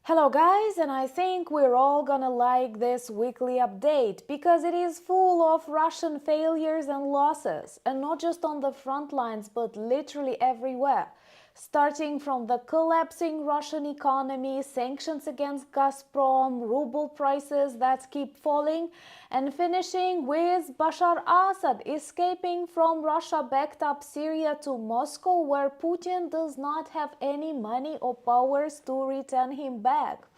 Hello guys, and I think we're all gonna like this weekly update because it is full of Russian failures and losses, and not just on the front lines but literally everywhere. Starting from the collapsing Russian economy, sanctions against Gazprom, ruble prices that keep falling, and finishing with Bashar Assad escaping from Russia backed up Syria to Moscow, where Putin does not have any money or powers to return him back.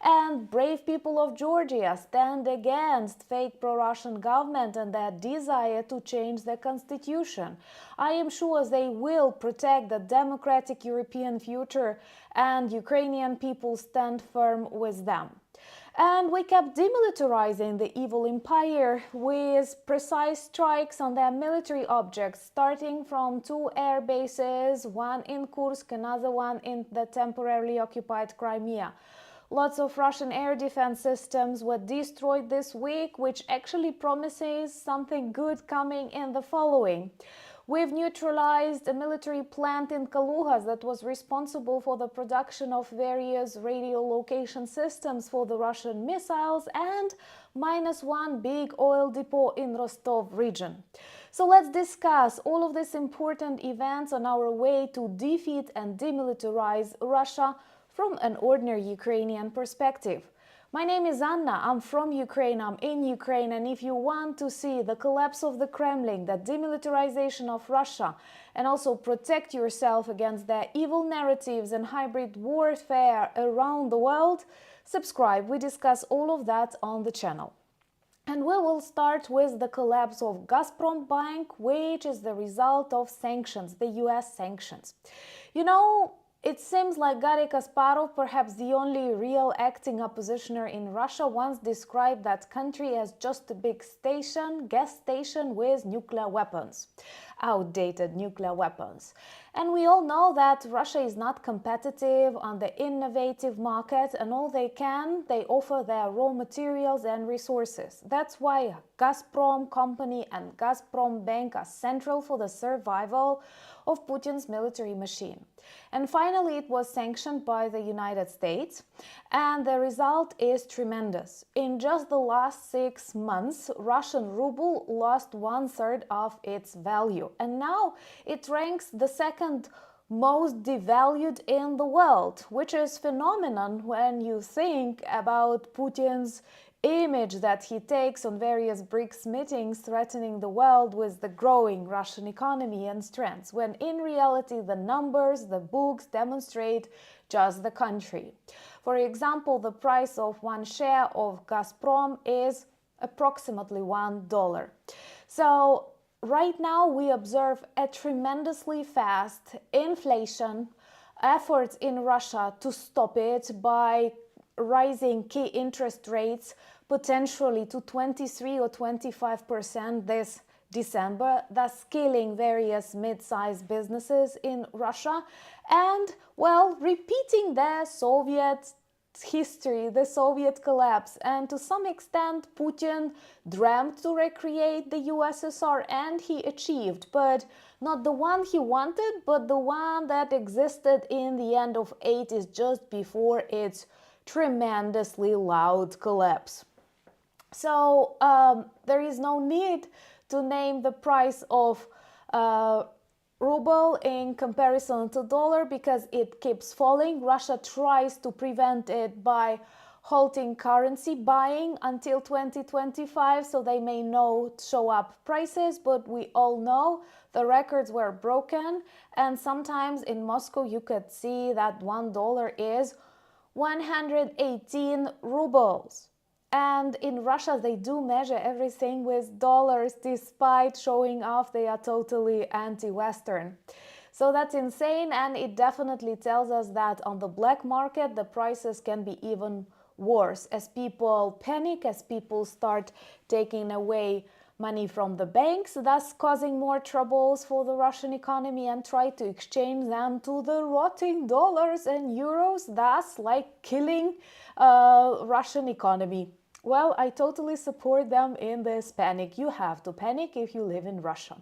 And brave people of Georgia stand against fake pro-Russian government and their desire to change the constitution. I am sure they will protect the democratic European future, and Ukrainian people stand firm with them. And we kept demilitarizing the evil empire with precise strikes on their military objects, starting from 2 air bases, one in Kursk, another one in the temporarily occupied Crimea. Lots of Russian air defense systems were destroyed this week, which actually promises something good coming in the following. We've neutralized a military plant in Kaluga that was responsible for the production of various radio location systems for the Russian missiles, and -1 big oil depot in Rostov region. So let's discuss all of these important events on our way to defeat and demilitarize Russia from an ordinary Ukrainian perspective. My name is Anna, I'm from Ukraine, I'm in Ukraine, and if you want to see the collapse of the Kremlin, the demilitarization of Russia, and also protect yourself against their evil narratives and hybrid warfare around the world, subscribe. We discuss all of that on the channel. And we will start with the collapse of Gazprom Bank, which is the result of sanctions, the US sanctions. You know, it seems like Garry Kasparov, perhaps the only real acting oppositioner in Russia, once described that country as just a big gas station with nuclear weapons, outdated nuclear weapons. And we all know that Russia is not competitive on the innovative market, and all they offer their raw materials and resources. That's why Gazprom company and Gazprom Bank are central for the survival of Putin's military machine. And finally, it was sanctioned by the United States, and the result is tremendous. In just the last 6 months, Russian ruble lost 1/3 of its value, and now it ranks the second most devalued in the world, which is phenomenon when you think about Putin's image that he takes on various BRICS meetings, threatening the world with the growing Russian economy and strengths, when in reality the numbers, the books demonstrate just the contrary. For example, the price of one share of Gazprom is approximately $1. So right now we observe a tremendously fast inflation, efforts in Russia to stop it by rising key interest rates potentially to 23 or 25% this December, thus killing various mid-sized businesses in Russia, and, well, repeating the Soviet history, the Soviet collapse. And to some extent Putin dreamt to recreate the USSR, and he achieved, but not the one he wanted, but the one that existed in the end of 80s, just before its tremendously loud collapse. So there is no need to name the price of ruble in comparison to dollar because it keeps falling. Russia tries to prevent it by halting currency buying until 2025, so they may not show up prices, but we all know the records were broken, and sometimes in Moscow you could see that $1 is 118 rubles. And in Russia they do measure everything with dollars, despite showing off they are totally anti-Western. So that's insane, and it definitely tells us that on the black market the prices can be even worse as people panic, as people start taking away money from the banks, thus causing more troubles for the Russian economy, and try to exchange them to the rotting dollars and euros, thus like killing Russian economy. Well, I totally support them in this panic. You have to panic if you live in Russia.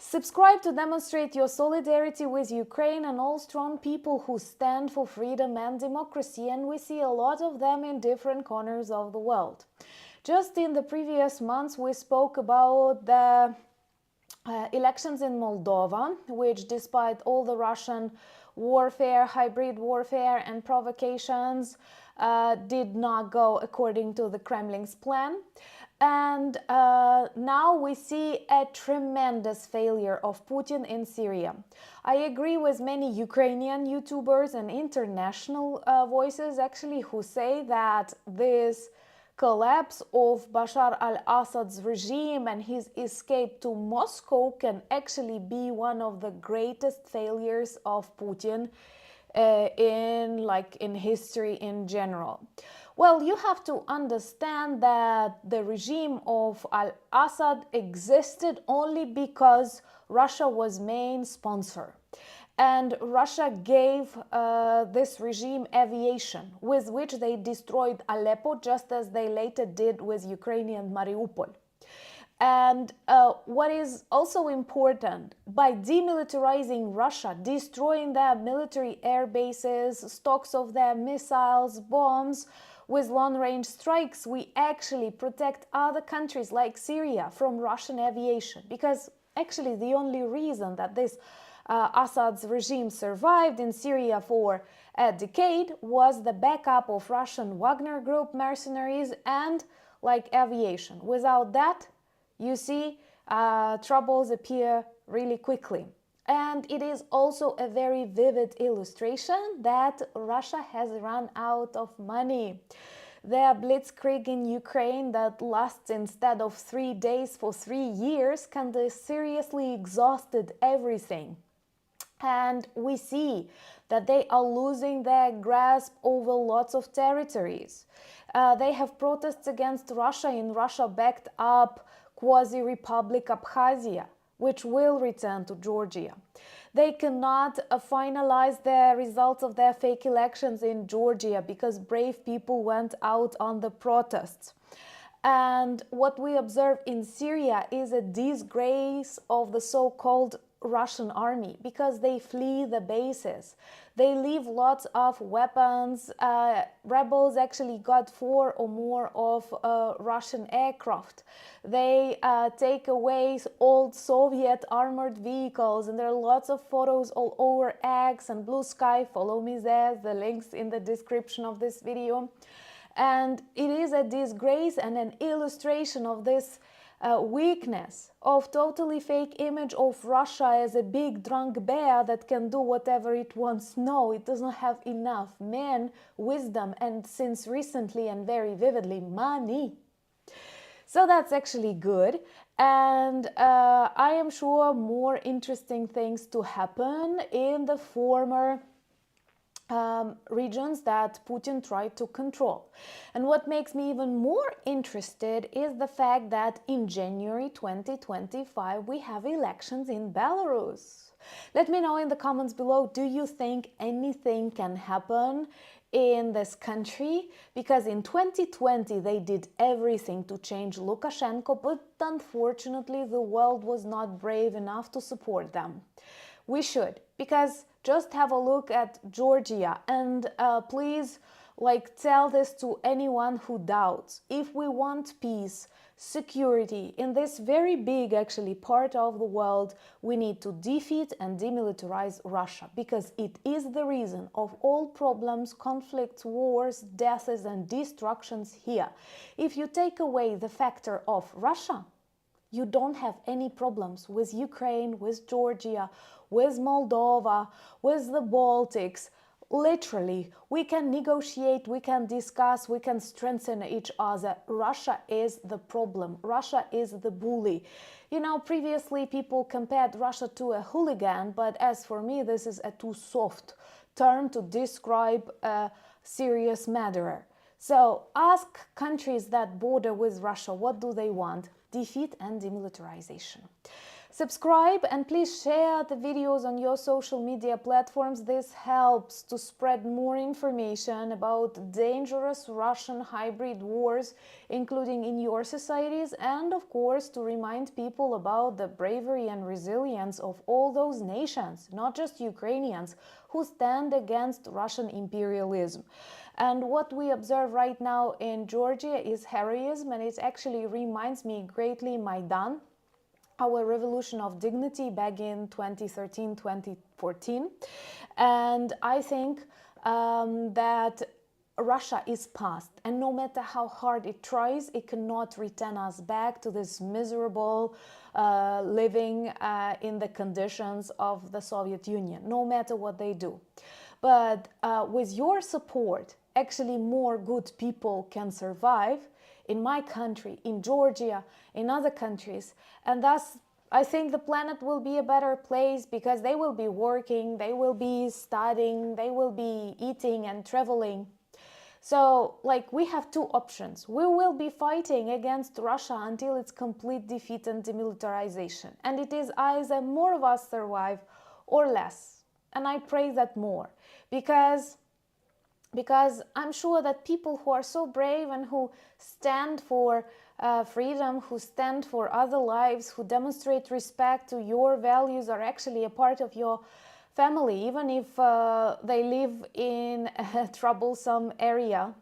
Subscribe to demonstrate your solidarity with Ukraine and all strong people who stand for freedom and democracy, and we see a lot of them in different corners of the world. Just in the previous months, we spoke about the elections in Moldova, which despite all the Russian warfare, hybrid warfare and provocations, did not go according to the Kremlin's plan. And now we see a tremendous failure of Putin in Syria. I agree with many Ukrainian YouTubers and international voices actually who say that this collapse of Bashar al-Assad's regime and his escape to Moscow can actually be one of the greatest failures of Putin in history in general. Well, you have to understand that the regime of al-Assad existed only because Russia was main sponsor. And Russia gave this regime aviation, with which they destroyed Aleppo, just as they later did with Ukrainian Mariupol. And what is also important, by demilitarizing Russia, destroying their military air bases, stocks of their missiles, bombs, with long-range strikes, we actually protect other countries like Syria from Russian aviation. Because actually the only reason that this Assad's regime survived in Syria for a decade was the backup of Russian Wagner Group mercenaries and aviation. Without that, you see, troubles appear really quickly. And it is also a very vivid illustration that Russia has run out of money. Their blitzkrieg in Ukraine that lasts instead of 3 days for 3 years can seriously exhausted everything. And we see that they are losing their grasp over lots of territories. They have protests against Russia in Russia-backed up quasi-republic Abkhazia, which will return to Georgia. They cannot finalize the results of their fake elections in Georgia because brave people went out on the protests. And what we observe in Syria is a disgrace of the so-called Russian army because they flee the bases. They leave lots of weapons. Rebels actually got 4 or more of Russian aircraft. They take away old Soviet armored vehicles, and there are lots of photos all over X and Blue Sky. Follow me there, the links in the description of this video. And it is a disgrace and an illustration of this weakness of totally fake image of Russia as a big drunk bear that can do whatever it wants. No, it doesn't have enough men, wisdom, and since recently and very vividly, money. So that's actually good. And I am sure more interesting things to happen in the former regions that Putin tried to control. And what makes me even more interested is the fact that in January 2025 we have elections in Belarus. Let me know in the comments below, do you think anything can happen in this country? Because in 2020 they did everything to change Lukashenko, but unfortunately the world was not brave enough to support them. We should, because just have a look at Georgia and please tell this to anyone who doubts. If we want peace, security in this very big actually part of the world, we need to defeat and demilitarize Russia, because it is the reason of all problems, conflicts, wars, deaths and destructions here. If you take away the factor of Russia, you don't have any problems with Ukraine, with Georgia, with Moldova, with the Baltics. Literally, we can negotiate, we can discuss, we can strengthen each other. Russia is the problem. Russia is the bully. You know, previously people compared Russia to a hooligan, but as for me, this is a too soft term to describe a serious murderer. So ask countries that border with Russia, what do they want? Defeat and demilitarization. Subscribe and please share the videos on your social media platforms. This helps to spread more information about dangerous Russian hybrid wars, including in your societies, and of course to remind people about the bravery and resilience of all those nations, not just Ukrainians, who stand against Russian imperialism. And what we observe right now in Georgia is heroism, and it actually reminds me greatly Maidan, our revolution of dignity back in 2013, 2014. And I think that Russia is past, and no matter how hard it tries, it cannot return us back to this miserable living in the conditions of the Soviet Union, no matter what they do. But with your support, actually more good people can survive in my country, in Georgia, in other countries, and thus I think the planet will be a better place because they will be working, they will be studying, they will be eating and traveling. So, like, we have two options. We will be fighting against Russia until its complete defeat and demilitarization. And it is either more of us survive or less. And I pray that more, because I'm sure that people who are so brave and who stand for freedom, who stand for other lives, who demonstrate respect to your values, are actually a part of your family, even if they live in a troublesome area.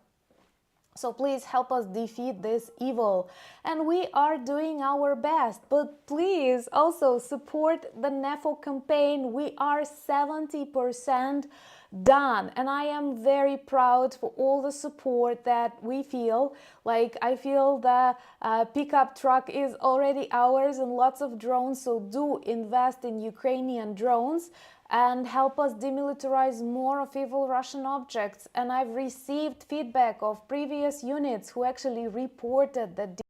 So please help us defeat this evil. And we are doing our best. But please also support the NEFO campaign. We are 70% done. And I am very proud for all the support that we feel. Like, I feel the pickup truck is already ours and lots of drones. So do invest in Ukrainian drones and help us demilitarize more of evil Russian objects. And I've received feedback of previous units who actually reported that